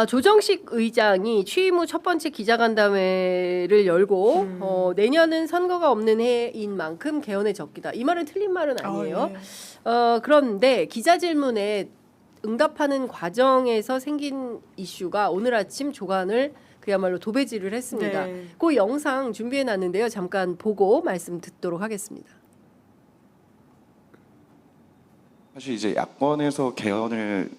조정식 의장이 취임 후 첫 번째 기자간담회를 열고 내년은 선거가 없는 해인 만큼 개헌에 적기다. 이 말은 틀린 말은 아니에요. 네. 그런데 기자 질문에 응답하는 과정에서 생긴 이슈가 오늘 아침 조간을 그야말로 도배질을 했습니다. 네. 그 영상 준비해놨는데요. 잠깐 보고 말씀 듣도록 하겠습니다. 사실 이제 야권에서 개헌을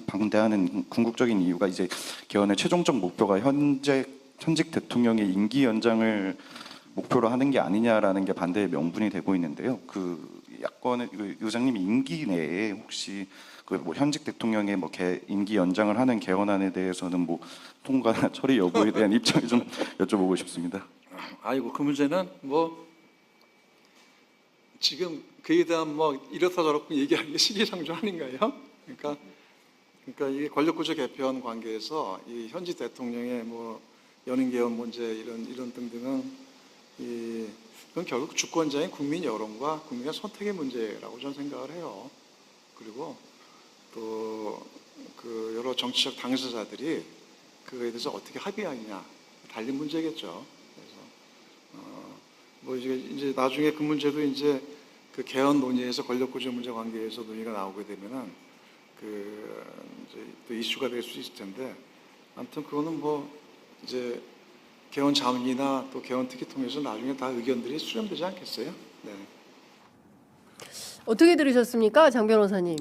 방대하는 궁극적인 이유가 이제 개헌의 최종적 목표가 현직 대통령의 임기 연장을 목표로 하는 게 아니냐라는 게 반대의 명분이 되고 있는데요. 그 야권의 의장님이 임기 내에 혹시 뭐 현직 대통령의 임기 연장을 하는 개헌안에 대해서는 뭐 통과나 처리 여부에 대한 입장을 좀 여쭤보고 싶습니다. 아이고 그 문제는 뭐 지금 그에 대한 뭐 이렇다 저렇고 얘기하는 게 시기상조 아닌가요? 그러니까 이게 권력구조 개편 관계에서 이 현직 대통령의 뭐 연임 개헌 문제 이런 등등은 그건 결국 주권자인 국민 여론과 국민의 선택의 문제라고 저는 생각을 해요. 그리고 또 그 여러 정치적 당사자들이 그거에 대해서 어떻게 합의하느냐 달린 문제겠죠. 그래서 뭐 이제 나중에 그 문제도 이제 그 개헌 논의에서 권력구조 문제 관계에서 논의가 나오게 되면은 그 이제 또 이슈가 될 수 있을 텐데 아무튼 그거는 뭐 이제 개헌 자문이나 또 개헌 특위 통해서 나중에 다 의견들이 수렴되지 않겠어요? 네. 어떻게 들으셨습니까, 장 변호사님?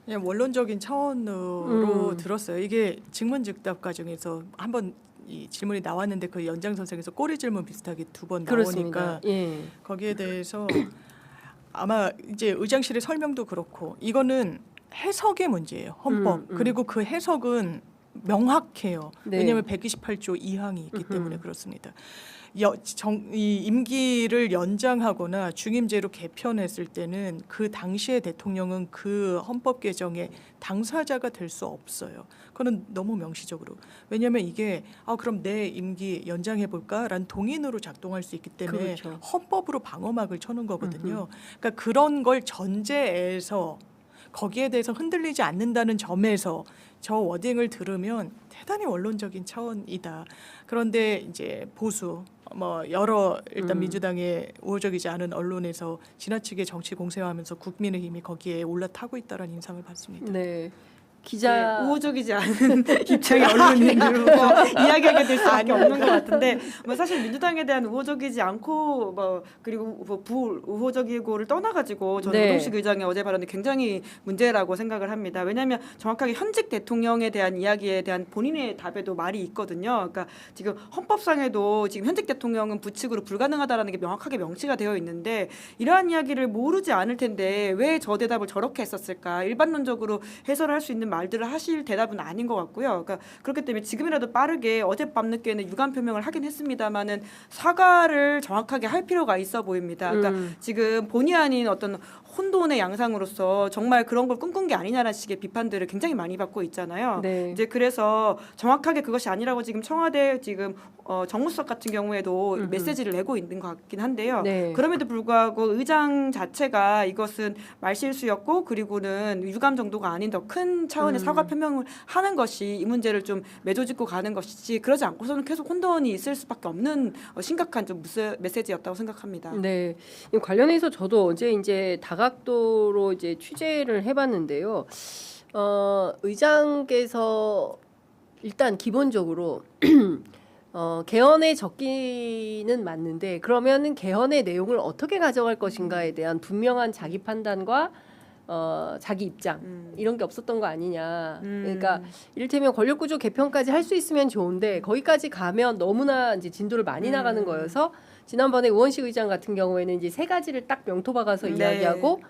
그냥 원론적인 차원으로 들었어요. 이게 증문즉답 과정에서 한번 이 질문이 나왔는데 그 연장선상에서 꼬리 질문 비슷하게 두 번 나오니까 예. 거기에 대해서 아마 이제 의장실의 설명도 그렇고 이거는 해석의 문제예요. 헌법. 그리고 그 해석은 명확해요. 네. 왜냐하면 128조 2항이 있기 때문에 그렇습니다. 이 임기를 연장하거나 중임제로 개편했을 때는 그 당시의 대통령은 그 헌법 개정의 당사자가 될 수 없어요. 그건 너무 명시적으로. 왜냐하면 이게 그럼 내 임기 연장해 볼까라는 동의으로 작동할 수 있기 때문에 그렇죠. 헌법으로 방어막을 쳐놓은 거거든요. 그러니까 그런 걸 전제해서 거기에 대해서 흔들리지 않는다는 점에서 저 워딩을 들으면 대단히 원론적인 차원이다. 그런데 이제 보수 뭐 여러 일단 민주당의 우호적이지 않은 언론에서 지나치게 정치 공세화하면서 국민의힘이 거기에 올라타고 있다는 인상을 받습니다. 네. 기자 네, 우호적이지 않은 입장의 언론인으로 이야기하게 될 수밖에 없는 것 같은데 뭐 사실 민주당에 대한 우호적이지 않고 뭐 그리고 뭐 부우호적이고를 떠나가지고 저는 네. 조정식 의장의 어제 발언이 굉장히 문제라고 생각을 합니다. 왜냐하면 정확하게 현직 대통령에 대한 이야기에 대한 본인의 답에도 말이 있거든요. 그러니까 지금 헌법상에도 지금 현직 대통령은 부칙으로 불가능하다라는 게 명확하게 명시가 되어 있는데 이러한 이야기를 모르지 않을 텐데 왜 저 대답을 저렇게 했었을까? 일반론적으로 해설할 수 있는 말들을 하실 대답은 아닌 것 같고요. 그러니까 그렇기 때문에 지금이라도 빠르게 어젯밤 늦게는 유감 표명을 하긴 했습니다만은 사과를 정확하게 할 필요가 있어 보입니다. 그러니까 지금 본의 아닌 어떤 혼돈의 양상으로서 정말 그런 걸 꿈꾼 게 아니냐라는 식의 비판들을 굉장히 많이 받고 있잖아요. 네. 이제 그래서 정확하게 그것이 아니라고 지금 청와대 지금 정무수석 같은 경우에도 메시지를 내고 있는 것 같긴 한데요. 네. 그럼에도 불구하고 의장 자체가 이것은 말실수였고 그리고는 유감 정도가 아닌 더 큰 차원의 사과 표명을 하는 것이 이 문제를 좀 매조짓고 가는 것이지 그러지 않고서는 계속 혼돈이 있을 수밖에 없는 심각한 좀 메시지였다고 생각합니다. 네. 이 관련해서 저도 어제 이제 다각도로 이제 취재를 해봤는데요. 의장께서 일단 기본적으로 개헌에 적기는 맞는데 그러면은 개헌의 내용을 어떻게 가져갈 것인가에 대한 분명한 자기 판단과 자기 입장 이런 게 없었던 거 아니냐. 그러니까 이를테면 권력구조 개편까지 할 수 있으면 좋은데 거기까지 가면 너무나 이제 진도를 많이 나가는 거여서 지난번에 우원식 의장 같은 경우에는 이제 세 가지를 딱 명토 박아서 네. 이야기하고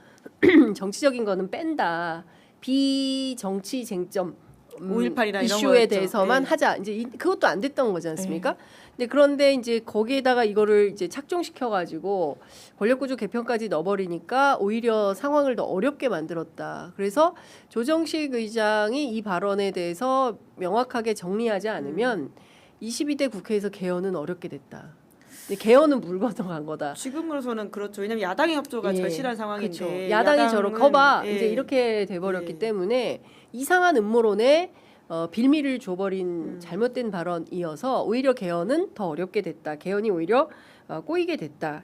정치적인 거는 뺀다. 비정치 쟁점 5.18이나 이런 이슈에 거였죠. 대해서만 네. 하자. 이제 그것도 안 됐던 거지 않습니까? 근데 그런데 이제 거기에다가 이거를 이제 착종시켜 가지고 권력구조 개편까지 넣어버리니까 오히려 상황을 더 어렵게 만들었다. 그래서 조정식 의장이 이 발언에 대해서 명확하게 정리하지 않으면 22대 국회에서 개헌은 어렵게 됐다. 근데 개헌은 물 건너간 거다. 지금으로서는 그렇죠. 왜냐하면 야당의 협조가 예. 절실한 상황인데 그렇죠. 야당이 저를 커봐 예. 이제 이렇게 돼버렸기 예. 때문에 이상한 음모론에 빌미를 줘버린 잘못된 발언이어서 오히려 개헌은 더 어렵게 됐다. 개헌이 오히려 꼬이게 됐다.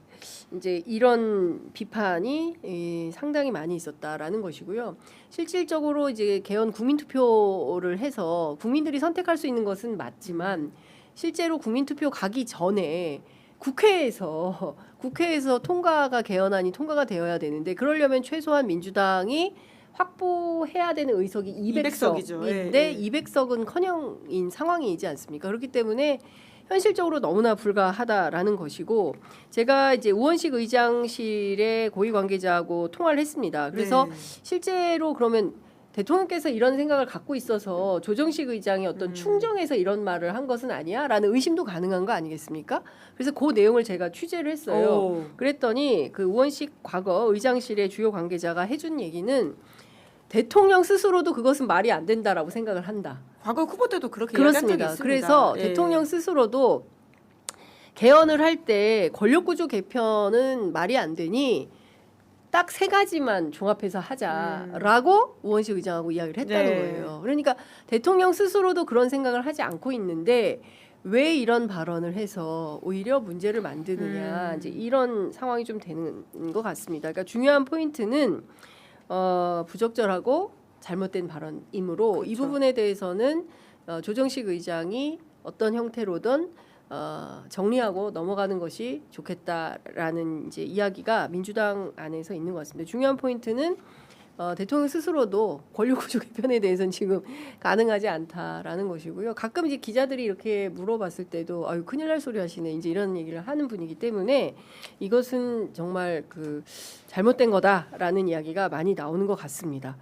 이제 이런 비판이 상당히 많이 있었다라는 것이고요. 실질적으로 이제 개헌 국민투표를 해서 국민들이 선택할 수 있는 것은 맞지만 실제로 국민투표 가기 전에 국회에서 통과가 개헌안이 통과가 되어야 되는데 그러려면 최소한 민주당이 확보해야 되는 의석이 200석이죠. 200석인데 예, 예. 200석은 커녕인 상황이지 않습니까? 그렇기 때문에 현실적으로 너무나 불가하다라는 것이고 제가 이제 우원식 의장실의 고위 관계자하고 통화를 했습니다. 그래서 네. 실제로 그러면 대통령께서 이런 생각을 갖고 있어서 조정식 의장이 어떤 충정에서 이런 말을 한 것은 아니야라는 의심도 가능한 거 아니겠습니까? 그래서 그 내용을 제가 취재를 했어요. 오. 그랬더니 그 우원식 과거 의장실의 주요 관계자가 해준 얘기는 대통령 스스로도 그것은 말이 안 된다라고 생각을 한다. 과거 후보 때도 그렇게 얘기한 적이 그렇습니다. 있습니다. 그래서 예. 대통령 스스로도 개헌을 할 때 권력구조 개편은 말이 안 되니 딱 세 가지만 종합해서 하자라고 우원식 의장하고 이야기를 했다는 네. 거예요. 그러니까 대통령 스스로도 그런 생각을 하지 않고 있는데 왜 이런 발언을 해서 오히려 문제를 만드느냐 이제 이런 상황이 좀 되는 것 같습니다. 그러니까 중요한 포인트는 부적절하고 잘못된 발언이므로 이 그렇죠. 부분에 대해서는 조정식 의장이 어떤 형태로든 정리하고 넘어가는 것이 좋겠다라는 이제 이야기가 민주당 안에서 있는 것 같습니다. 중요한 포인트는 대통령 스스로도 권력구조 개편에 대해서는 지금 가능하지 않다라는 것이고요. 가끔 이제 기자들이 이렇게 물어봤을 때도 아유 큰일 날 소리 하시네 이제 이런 얘기를 하는 분이기 때문에 이것은 정말 그 잘못된 거다라는 이야기가 많이 나오는 것 같습니다.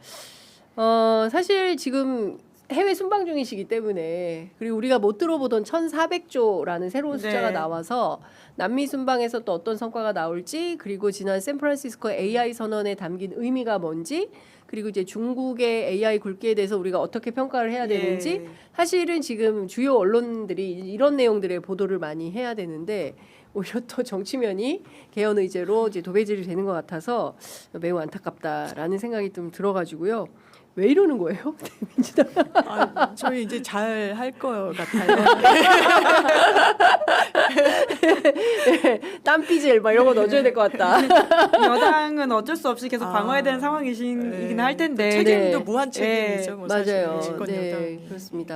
사실 지금 해외 순방 중이시기 때문에 그리고 우리가 못 들어보던 1,400조라는 새로운 숫자가 네. 나와서 남미 순방에서 또 어떤 성과가 나올지 그리고 지난 샌프란시스코 AI 선언에 담긴 의미가 뭔지 그리고 이제 중국의 AI 굴기에 대해서 우리가 어떻게 평가를 해야 되는지 예. 사실은 지금 주요 언론들이 이런 내용들의 보도를 많이 해야 되는데 오히려 또 정치면이 개헌 의제로 이제 도배질이 되는 것 같아서 매우 안타깝다라는 생각이 좀 들어가지고요. 왜 이러는 거예요? 민주당. 저희 이제 잘 할 거 같아요. 땀삐질 막 이런 거 넣어줘야 될 것 같다. 여당은 어쩔 수 없이 계속 방어해야 되는 상황이긴 할 텐데 책임도 네. 무한 책임이죠. 뭐 맞아요. 사실 집권 네, 여당. 그렇습니다.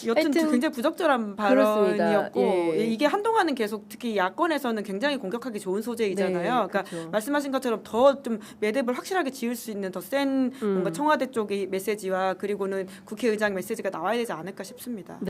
여튼 하여튼 굉장히 부적절한 그렇습니다. 발언이었고 예. 이게 한동안은 계속 특히 야권에서는 굉장히 공격하기 좋은 소재이잖아요. 네, 그러니까 그렇죠. 말씀하신 것처럼 더 좀 매듭을 확실하게 지을 수 있는 더 센 뭔가 청와대 쪽의 메시지와 그리고는 국회의장 메시지가 나와야 되지 않을까 싶습니다.